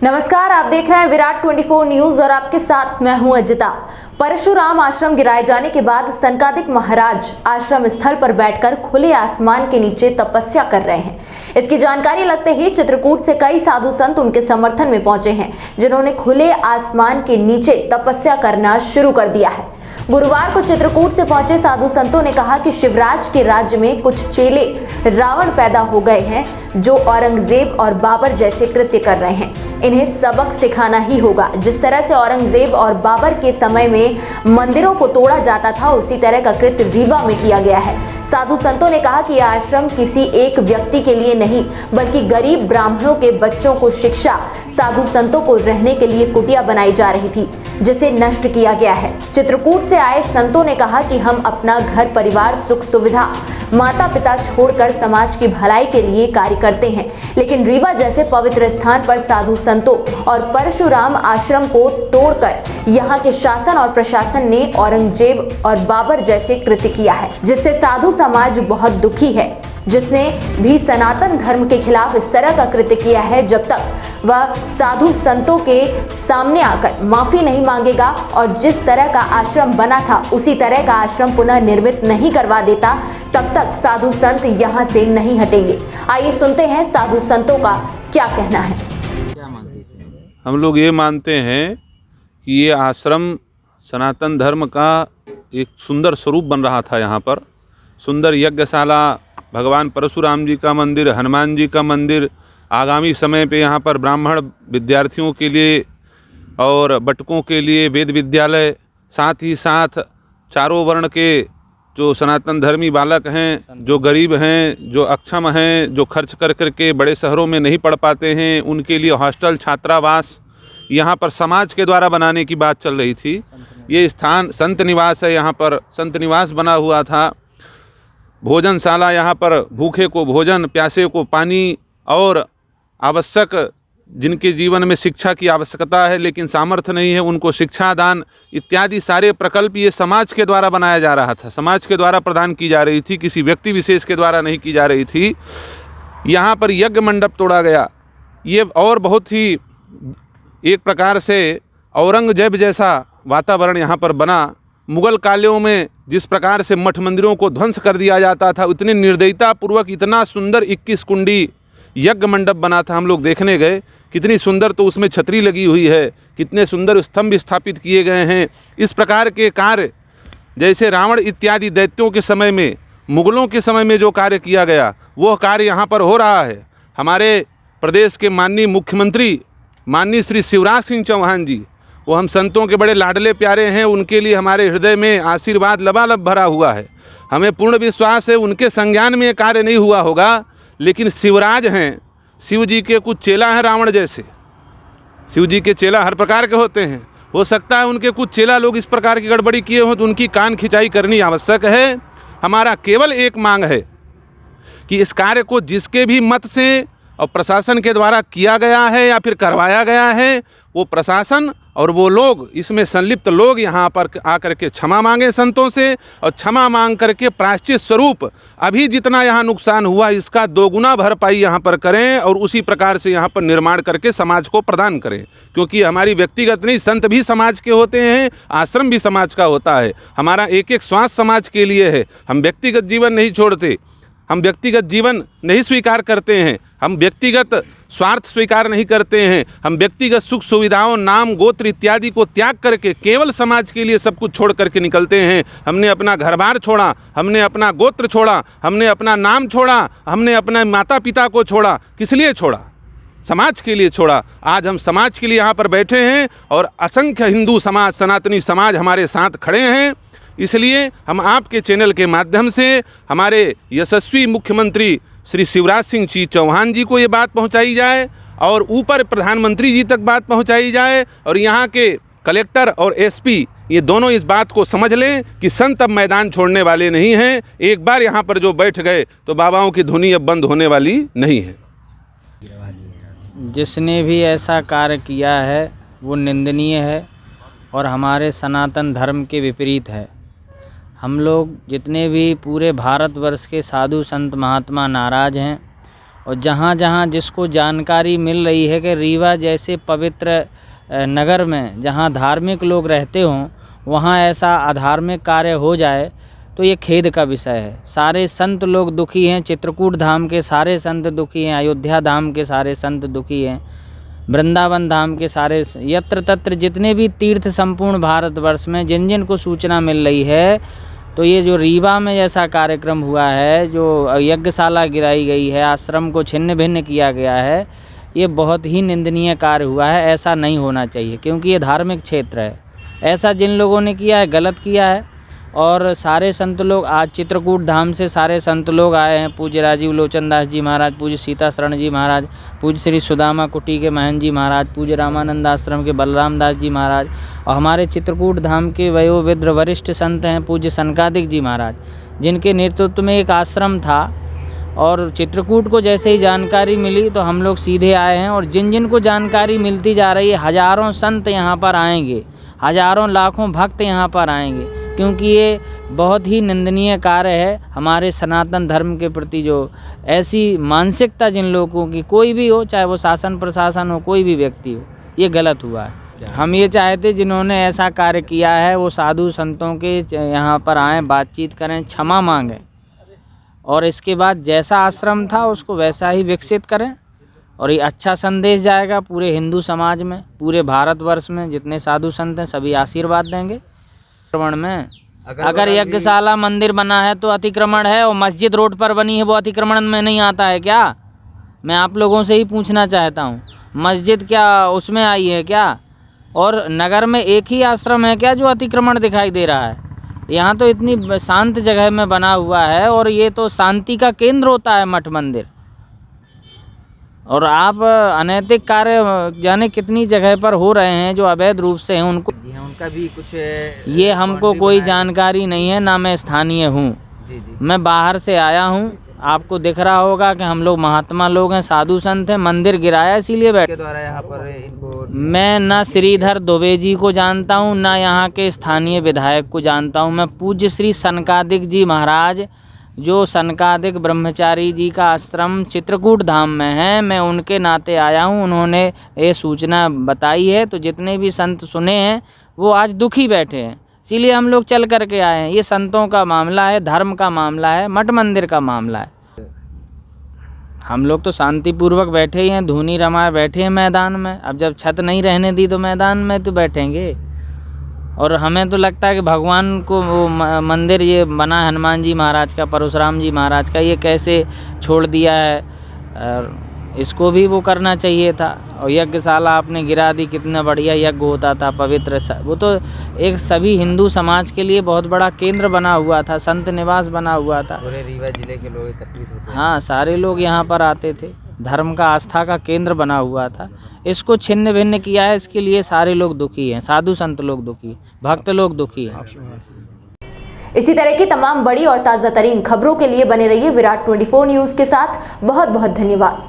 नमस्कार, आप देख रहे हैं विराट 24 न्यूज और आपके साथ मैं हूं अजिता। परशुराम आश्रम गिराए जाने के बाद सनकादिक महाराज आश्रम स्थल पर बैठकर खुले आसमान के नीचे तपस्या कर रहे हैं। इसकी जानकारी लगते ही चित्रकूट से कई साधु संत उनके समर्थन में पहुंचे हैं, जिन्होंने खुले आसमान के नीचे तपस्या करना शुरू कर दिया है। गुरुवार को चित्रकूट से पहुंचे साधु संतों ने कहा कि शिवराज के राज्य में कुछ चेले रावण पैदा हो गए हैं जो औरंगजेब और बाबर जैसे कृत्य कर रहे हैं। इन्हें सबक सिखाना ही होगा। जिस तरह से औरंगजेब और बाबर के समय में मंदिरों को तोड़ा जाता था, उसी तरह का कृत्य रीवा में किया गया है। साधु संतों ने कहा कि यह आश्रम किसी एक व्यक्ति के लिए नहीं, बल्कि गरीब ब्राह्मणों के बच्चों को शिक्षा, साधु संतों को रहने के लिए कुटिया बनाई जा रही थी, जिसे नष्ट किया गया है। चित्रकूट से आए संतों ने कहा कि हम अपना घर परिवार, सुख सुविधा, माता पिता छोड़कर समाज की भलाई के लिए कार्य करते हैं, लेकिन रीवा जैसे पवित्र स्थान पर साधु संतों और परशुराम आश्रम को तोड़कर यहाँ के शासन और प्रशासन ने औरंगजेब और बाबर जैसे कृत्य किया है, जिससे साधु समाज बहुत दुखी है। जिसने भी सनातन धर्म के खिलाफ इस तरह का कृत्य किया है, जब तक वह साधु संतों के सामने आकर माफी नहीं मांगेगा और जिस तरह का आश्रम बना था उसी तरह का आश्रम पुनः निर्मित नहीं करवा देता, तब तक साधु संत यहाँ से नहीं हटेंगे। आइए सुनते हैं साधु संतों का क्या कहना है। क्या मानते हैं? हम लोग ये मानते हैं कि ये आश्रम सनातन धर्म का एक सुंदर स्वरूप बन रहा था। यहाँ पर सुंदर यज्ञशाला, भगवान परशुराम जी का मंदिर, हनुमान जी का मंदिर, आगामी समय पे यहाँ पर ब्राह्मण विद्यार्थियों के लिए और बटकों के लिए वेद विद्यालय, साथ ही साथ चारों वर्ण के जो सनातन धर्मी बालक हैं, जो गरीब हैं, जो अक्षम हैं, जो खर्च कर के बड़े शहरों में नहीं पढ़ पाते हैं, उनके लिए हॉस्टल, छात्रावास यहाँ पर समाज के द्वारा बनाने की बात चल रही थी। ये स्थान संत निवास है, यहाँ पर संत निवास बना हुआ था। भोजनशाला, यहाँ पर भूखे को भोजन, प्यासे को पानी और आवश्यक जिनके जीवन में शिक्षा की आवश्यकता है लेकिन सामर्थ्य नहीं है, उनको शिक्षा दान इत्यादि सारे प्रकल्प ये समाज के द्वारा बनाया जा रहा था, समाज के द्वारा प्रदान की जा रही थी, किसी व्यक्ति विशेष के द्वारा नहीं की जा रही थी। यहाँ पर यज्ञ मंडप तोड़ा गया। ये और बहुत ही एक प्रकार से औरंगजेब जैसा वातावरण यहाँ पर बना। मुगल कालों में जिस प्रकार से मठ मंदिरों को ध्वंस कर दिया जाता था, उतनी निर्दयता पूर्वक इतना सुंदर 21 कुंडी यज्ञ मंडप बना था। हम लोग देखने गए, कितनी सुंदर, तो उसमें छतरी लगी हुई है, कितने सुंदर स्तंभ स्थापित किए गए हैं। इस प्रकार के कार्य जैसे रावण इत्यादि दैत्यों के समय में, मुगलों के समय में जो कार्य किया गया, वो कार्य यहाँ पर हो रहा है। हमारे प्रदेश के माननीय मुख्यमंत्री माननीय श्री शिवराज सिंह चौहान जी, वो हम संतों के बड़े लाडले प्यारे हैं, उनके लिए हमारे हृदय में आशीर्वाद लबालब भरा हुआ है। हमें पूर्ण विश्वास है उनके संज्ञान में ये कार्य नहीं हुआ होगा, लेकिन शिवराज हैं, शिव जी के कुछ चेला हैं रावण जैसे। शिव जी के चेला हर प्रकार के होते हैं, हो सकता है उनके कुछ चेला लोग इस प्रकार की गड़बड़ी किए हों, तो उनकी कान खिंचाई करनी आवश्यक है। हमारा केवल एक मांग है कि इस कार्य को जिसके भी मत से और प्रशासन के द्वारा किया गया है या फिर करवाया गया है, वो प्रशासन और वो लोग, इसमें संलिप्त लोग यहाँ पर आकर के क्षमा मांगे संतों से, और क्षमा मांग करके प्रायश्चित स्वरूप अभी जितना यहाँ नुकसान हुआ इसका दोगुना भरपाई यहाँ पर करें और उसी प्रकार से यहाँ पर निर्माण करके समाज को प्रदान करें। क्योंकि हमारी व्यक्तिगत नहीं, संत भी समाज के होते हैं, आश्रम भी समाज का होता है। हमारा एक एक श्वास समाज के लिए है। हम व्यक्तिगत जीवन नहीं छोड़ते, हम व्यक्तिगत जीवन नहीं स्वीकार करते हैं, हम व्यक्तिगत स्वार्थ स्वीकार नहीं करते हैं, हम व्यक्तिगत सुख सुविधाओं, नाम, गोत्र इत्यादि को त्याग करके केवल समाज के लिए सब कुछ छोड़ करके निकलते हैं। हमने अपना घर बार छोड़ा, हमने अपना गोत्र छोड़ा, हमने अपना नाम छोड़ा, हमने अपना माता पिता को छोड़ा। किस लिए छोड़ा? समाज के लिए छोड़ा। आज हम समाज के लिए यहाँ पर बैठे हैं और असंख्य हिंदू समाज, सनातनी समाज हमारे साथ खड़े हैं। इसलिए हम आपके चैनल के माध्यम से हमारे यशस्वी मुख्यमंत्री श्री शिवराज सिंह जी चौहान जी को ये बात पहुंचाई जाए और ऊपर प्रधानमंत्री जी तक बात पहुंचाई जाए, और यहाँ के कलेक्टर और एसपी ये दोनों इस बात को समझ लें कि संत अब मैदान छोड़ने वाले नहीं हैं। एक बार यहाँ पर जो बैठ गए तो बाबाओं की धुनी अब बंद होने वाली नहीं है। जिसने भी ऐसा कार्य किया है वो निंदनीय है और हमारे सनातन धर्म के विपरीत है। हम लोग जितने भी पूरे भारतवर्ष के साधु संत महात्मा नाराज़ हैं और जहाँ जहाँ जिसको जानकारी मिल रही है कि रीवा जैसे पवित्र नगर में जहाँ धार्मिक लोग रहते हों वहाँ ऐसा अधार्मिक कार्य हो जाए तो ये खेद का विषय है। सारे संत लोग दुखी हैं, चित्रकूट धाम के सारे संत दुखी हैं, अयोध्या धाम के सारे संत दुखी हैं, वृंदावन धाम के सारे, यत्र तत्र जितने भी तीर्थ संपूर्ण भारतवर्ष में जिन जिन को सूचना मिल रही है, तो ये जो रीवा में जैसा कार्यक्रम हुआ है, जो यज्ञशाला गिराई गई है, आश्रम को छिन्न भिन्न किया गया है, ये बहुत ही निंदनीय कार्य हुआ है। ऐसा नहीं होना चाहिए क्योंकि ये धार्मिक क्षेत्र है। ऐसा जिन लोगों ने किया है गलत किया है। और सारे संत लोग आज चित्रकूट धाम से सारे संत लोग आए हैं। पूज्य राजीव लोचन दास जी महाराज, पूज्य सीता शरण जी महाराज, पूज्य श्री सुदामा कुटी के महंत जी महाराज, पूज्य रामानंद आश्रम के बलराम दास जी महाराज, और हमारे चित्रकूट धाम के वयोवृद्ध वरिष्ठ संत हैं पूज्य सनकादिक जी महाराज, जिनके नेतृत्व में एक आश्रम था। और चित्रकूट को जैसे ही जानकारी मिली तो हम लोग सीधे आए हैं। और जिन जिन को जानकारी मिलती जा रही है, हज़ारों संत यहाँ पर आएंगे, हज़ारों लाखों भक्त यहाँ पर आएंगे, क्योंकि ये बहुत ही निंदनीय कार्य है। हमारे सनातन धर्म के प्रति जो ऐसी मानसिकता जिन लोगों की, कोई भी हो, चाहे वो शासन प्रशासन हो, कोई भी व्यक्ति हो, ये गलत हुआ है। हम ये चाहते जिन्होंने ऐसा कार्य किया है वो साधु संतों के यहाँ पर आएँ, बातचीत करें, क्षमा मांगें, और इसके बाद जैसा आश्रम था उसको वैसा ही विकसित करें। और ये अच्छा संदेश जाएगा पूरे हिंदू समाज में, पूरे भारतवर्ष में जितने साधु संत हैं सभी आशीर्वाद देंगे। अतिक्रमण में अगर यज्ञशाला मंदिर बना है तो अतिक्रमण है, और मस्जिद रोड पर बनी है वो अतिक्रमण में नहीं आता है क्या? मैं आप लोगों से ही पूछना चाहता हूँ, मस्जिद क्या उसमें आई है क्या? और नगर में एक ही आश्रम है क्या जो अतिक्रमण दिखाई दे रहा है? यहाँ तो इतनी शांत जगह में बना हुआ है, और ये तो शांति का केंद्र होता है मठ मंदिर। और आप अनैतिक कार्य जाने कितनी जगह पर हो रहे हैं जो अवैध रूप से हैं, उनका भी कुछ ये हमको कोई जानकारी नहीं है, ना मैं स्थानीय हूँ। मैं बाहर से आया हूँ। आपको दिख रहा होगा कि हम लोग महात्मा लोग हैं, साधु संत हैं, मंदिर गिराया इसीलिए बैठे। द्वारा यहाँ पर इनको मैं ना श्रीधर दुबे जी को जानता हूँ, ना यहाँ के स्थानीय विधायक को जानता हूँ। मैं पूज्य श्री सनकादिक जी महाराज, जो सनकादिक ब्रह्मचारी जी का आश्रम चित्रकूट धाम में है, मैं उनके नाते आया हूँ। उन्होंने ये सूचना बताई है, तो जितने भी संत सुने हैं वो आज दुखी बैठे हैं, इसीलिए हम लोग चल करके आए हैं। ये संतों का मामला है, धर्म का मामला है, मठ मंदिर का मामला है। हम लोग तो शांतिपूर्वक बैठे ही हैं, धूनी रमाए बैठे हैं मैदान में। अब जब छत नहीं रहने दी तो मैदान में तो बैठेंगे। और हमें तो लगता है कि भगवान को वो मंदिर ये बना है हनुमान जी महाराज का, परशुराम जी महाराज का, ये कैसे छोड़ दिया है? और इसको भी वो करना चाहिए था। और यज्ञशाला आपने गिरा दी, कितना बढ़िया यज्ञ होता था, पवित्र वो तो एक सभी हिंदू समाज के लिए बहुत बड़ा केंद्र बना हुआ था, संत निवास बना हुआ था। पूरे रीवा जिले के लोग एकत्रित होते हैं। हाँ, सारे लोग यहाँ पर आते थे, धर्म का आस्था का केंद्र बना हुआ था। इसको छिन्न भिन्न किया है, इसके लिए सारे लोग दुखी हैं, साधु संत लोग दुखी, भक्त लोग दुखी हैं। इसी तरह की तमाम बड़ी और ताज़ा तरीन खबरों के लिए बने रहिए विराट 24 न्यूज़ के साथ। बहुत बहुत धन्यवाद।